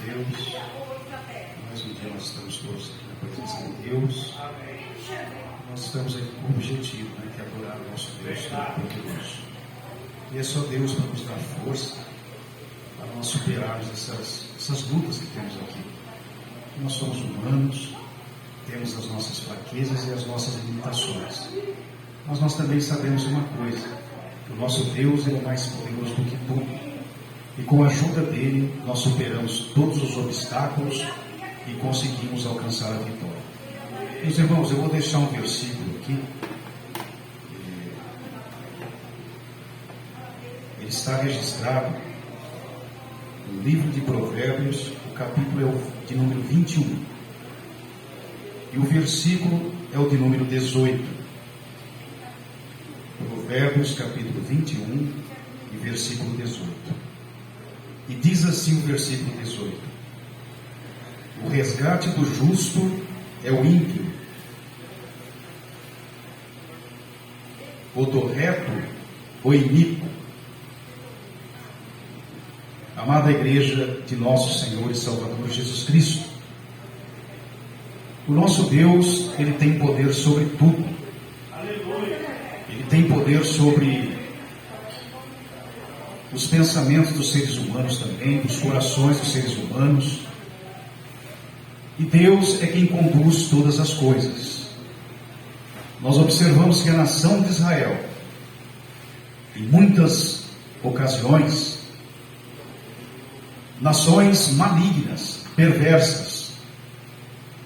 Deus. Mais um dia nós estamos todos aqui na presença de Deus. Nós estamos aqui com o objetivo, que é adorar o nosso Deus Todo-Poderoso. E é só Deus para nos dar força, para nós superarmos essas lutas que temos aqui. Nós somos humanos, temos as nossas fraquezas e as nossas limitações. Mas nós também sabemos uma coisa: o nosso Deus é mais poderoso do que tudo. E com a ajuda dele, nós superamos todos os obstáculos e conseguimos alcançar a vitória. Meus irmãos, eu vou deixar um versículo aqui. Ele está registrado no livro de Provérbios, o capítulo é o de número 21. E o versículo é o de número 18. Provérbios, capítulo 21, e versículo 18. E diz assim o versículo 18: o resgate do justo é o ímpio, o do reto, o iníquo. Amada igreja de nosso Senhor e Salvador Jesus Cristo, o nosso Deus, Ele tem poder sobre tudo. Ele tem poder sobre os pensamentos dos seres humanos também, dos corações dos seres humanos. E Deus é quem conduz todas as coisas. Nós observamos que a nação de Israel, em muitas ocasiões, nações malignas, perversas,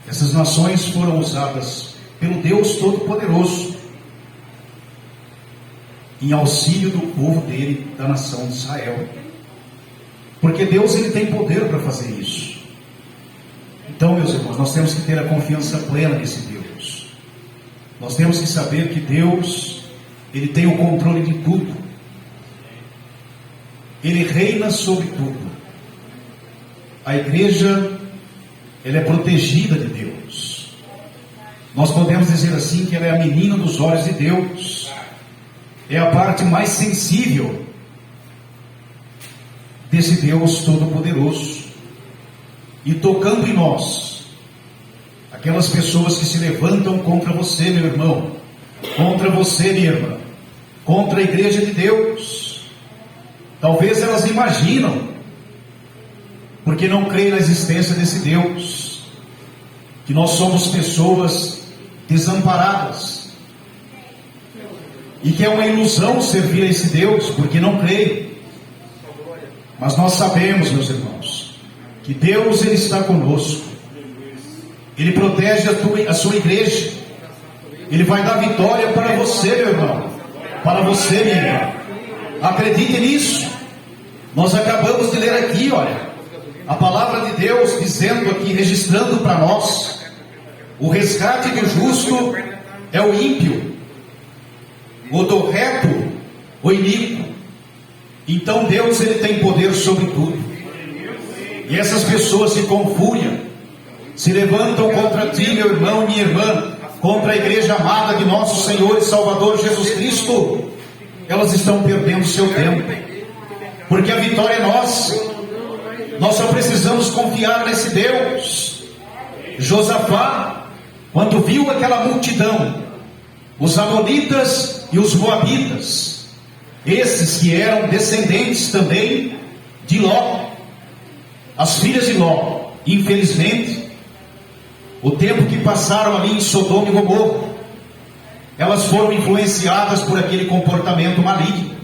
essas nações foram usadas pelo Deus Todo-Poderoso em auxílio do povo dele, da nação de Israel. Porque Deus, ele tem poder para fazer isso. Então, meus irmãos, nós temos que ter a confiança plena nesse Deus. Nós temos que saber que Deus, ele tem o controle de tudo. Ele reina sobre tudo. A igreja, ela é protegida de Deus. Nós podemos dizer assim que ela é a menina dos olhos de Deus. É a parte mais sensível desse Deus Todo-Poderoso. E tocando em nós, aquelas pessoas que se levantam contra você, meu irmão, contra você, minha irmã, contra a igreja de Deus, talvez elas imaginam, porque não creem na existência desse Deus, que nós somos pessoas desamparadas, e que é uma ilusão servir a esse Deus, porque não creem. Mas nós sabemos, meus irmãos, que Deus, ele está conosco. Ele protege a sua igreja. Ele vai dar vitória para você, meu irmão, para você, minha irmã. Acredite nisso. Nós acabamos de ler aqui, olha, a palavra de Deus dizendo aqui, registrando para nós: o resgate do justo é o ímpio, o do reto, o iníquo. Então Deus, ele tem poder sobre tudo. E essas pessoas se com fúria se levantam contra ti, meu irmão e minha irmã, contra a igreja amada de nosso Senhor e Salvador Jesus Cristo. Elas estão perdendo seu tempo, porque a vitória é nossa. Nós só precisamos confiar nesse Deus. Josafá, quando viu aquela multidão, os amonitas e os moabitas, esses que eram descendentes também de Ló, as filhas de Ló, infelizmente, o tempo que passaram ali em Sodoma e Gomorra, elas foram influenciadas por aquele comportamento maligno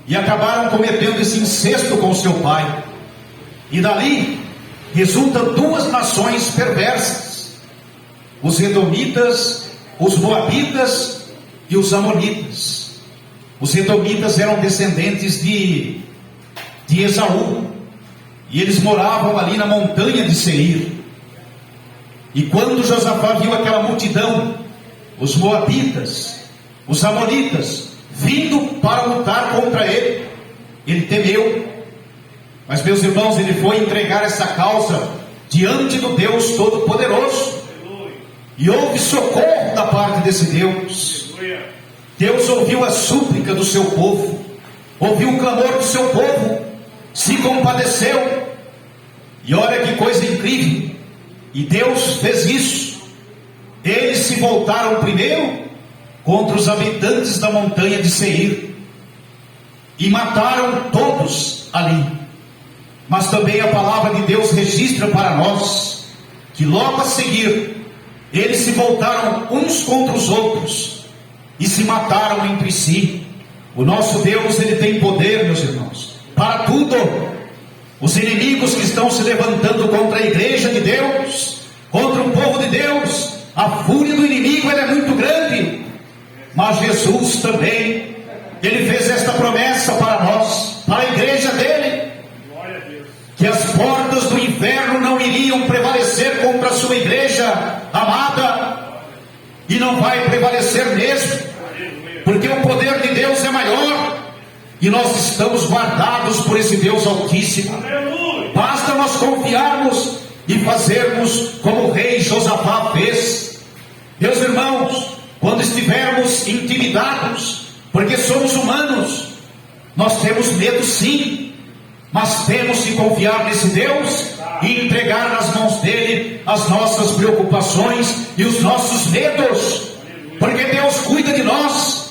e acabaram cometendo esse incesto com seu pai. E dali resultam duas nações perversas: os edomitas, os moabitas e os amonitas. Os edomitas eram descendentes de Esaú, e eles moravam ali na montanha de Seir. E quando Josafá viu aquela multidão, os moabitas, os amonitas, vindo para lutar contra ele, ele temeu. Mas, meus irmãos, ele foi entregar essa causa diante do Deus Todo-Poderoso, e houve socorro da parte desse Deus. Deus ouviu a súplica do seu povo, ouviu o clamor do seu povo, se compadeceu, E olha que coisa incrível, e Deus fez isso. Eles se voltaram primeiro contra os habitantes da montanha de Seir, e mataram todos ali. Mas também a palavra de Deus registra para nós, que logo a seguir, eles se voltaram uns contra os outros, e se mataram entre si. O nosso Deus, Ele tem poder, meus irmãos, para tudo. Os inimigos que estão se levantando contra a igreja de Deus, contra o povo de Deus, a fúria do inimigo ela é muito grande. Mas Jesus também, Ele fez esta promessa para nós, para a igreja dele, que as portas do inferno não iriam prevalecer contra a sua igreja amada, e não vai prevalecer mesmo, porque o poder de Deus é maior, e nós estamos guardados por esse Deus Altíssimo. Basta nós confiarmos e fazermos como o rei Josafá fez. Meus irmãos, quando estivermos intimidados, porque somos humanos, nós temos medo sim, mas temos que confiar nesse Deus e entregar nas mãos dele as nossas preocupações e os nossos medos, porque Deus cuida de nós.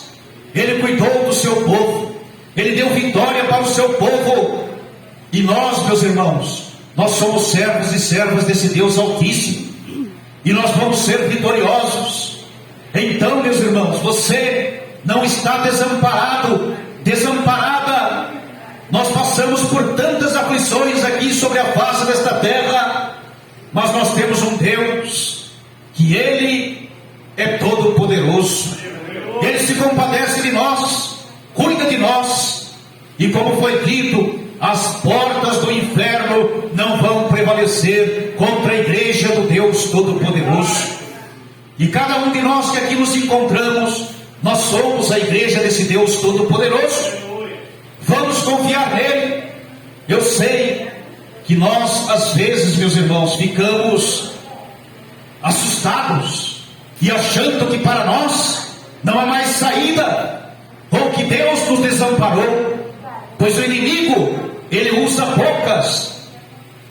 Ele cuidou do seu povo, Ele deu vitória para o seu povo, e nós, meus irmãos, nós somos servos e servas desse Deus Altíssimo, e nós vamos ser vitoriosos. Então, meus irmãos, você não está desamparado, desamparada. Nós passamos por tantas aflições aqui sobre a face desta terra, mas nós temos um Deus, que Ele é todo poderoso. Ele se compadece de nós, cuida de nós, e como foi dito, as portas do inferno não vão prevalecer contra a igreja do Deus Todo-Poderoso. E cada um de nós que aqui nos encontramos, nós somos a igreja desse Deus Todo-Poderoso. Vamos confiar nele. Eu sei que nós, às vezes, meus irmãos, ficamos assustados e achando que para nós não há mais saída, ou que Deus nos desamparou, pois o inimigo, ele usa bocas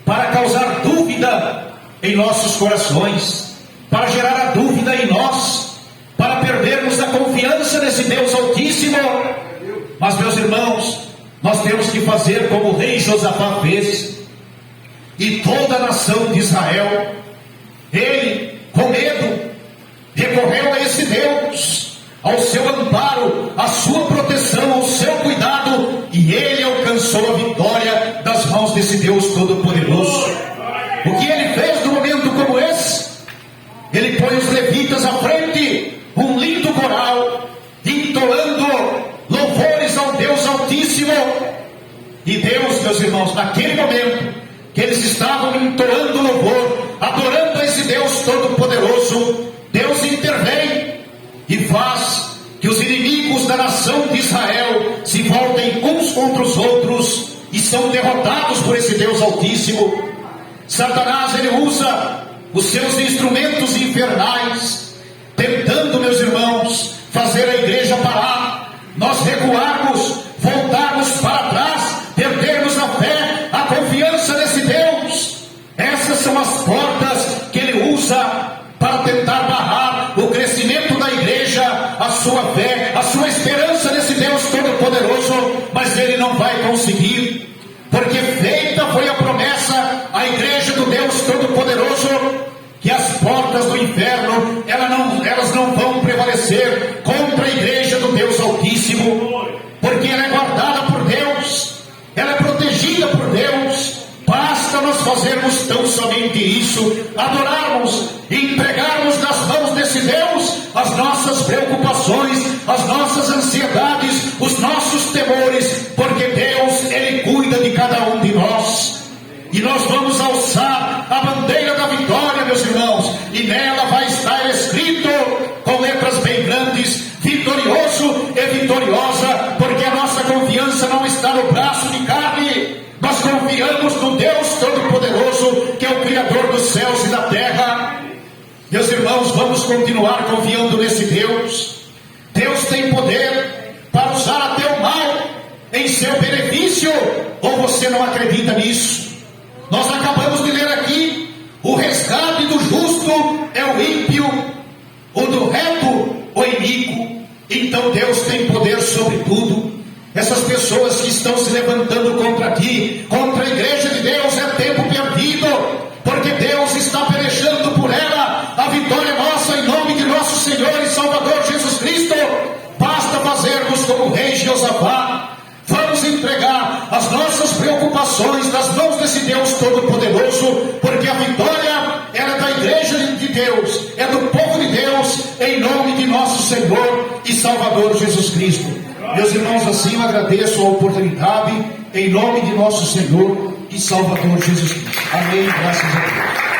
para causar dúvida em nossos corações, para gerar a dúvida em nós, para perdermos a confiança nesse Deus Altíssimo. Mas, meus irmãos, nós temos que fazer como o rei Josafá fez, e toda a nação de Israel, ele, com medo, recorreu a esse Deus, ao seu amparo, à sua proteção, ao seu cuidado, e ele alcançou a vitória das mãos desse Deus Todo-Poderoso. O que ele fez num momento como esse? Ele põe os levitas à frente, um lindo coral, entoando louvores ao Deus Altíssimo. E Deus, meus irmãos, naquele momento que eles estavam entoando louvor, adorando a esse Deus Todo-Poderoso, Deus intervém e faz que os inimigos da nação de Israel se voltem uns contra os outros e são derrotados por esse Deus Altíssimo. Satanás, ele usa os seus instrumentos infernais, tentando, meus irmãos, fazer a igreja parar, nós recuarmos, voltarmos para trás, perdermos a fé, a confiança nesse Deus. Essas são as portas que ele usa para tentar barrar o crescimento da igreja, a sua fé, a sua esperança nesse Deus Todo-Poderoso. Mas ele não vai conseguir, porque feita foi a promessa à igreja do Deus Todo-Poderoso, que as portas do inferno, elas não vão prevalecer contra a igreja do Deus Altíssimo, porque ela é guardada por Deus, ela é protegida por Deus. Basta nós fazermos tão somente isso, adorarmos e entregarmos nas mãos desse Deus as nossas preocupações, as nossas ansiedades, os nossos temores, porque Deus, ele cuida de cada um de nós. E nós vamos alçar a bandeira da vitória, meus irmãos, e nela vai estar escrito com letras bem grandes: vitorioso e vitoriosa, porque a nossa confiança não está no braço de carne, nós confiamos no Deus Todo-Poderoso, que é o Criador dos céus e da terra. Meus irmãos, vamos continuar confiando nesse Deus. Deus tem poder para usar até o mal em seu benefício, ou você não acredita nisso? Nós acabamos justo é o ímpio, o do reto o iníquo. Então Deus tem poder sobre tudo. Essas pessoas que estão se levantando contra ti, contra a igreja de Deus, é tempo perdido, porque Deus está pelejando por ela. A vitória é nossa em nome de nosso Senhor e Salvador Jesus Cristo. Basta fazermos como o rei Josafá. Vamos entregar as nossas preocupações nas mãos desse Deus Todo-Poderoso, porque a vitória era da igreja de Deus, é do povo de Deus, em nome de nosso Senhor e Salvador Jesus Cristo. Meus irmãos, assim eu agradeço a oportunidade, em nome de nosso Senhor e Salvador Jesus Cristo. Amém, graças a Deus.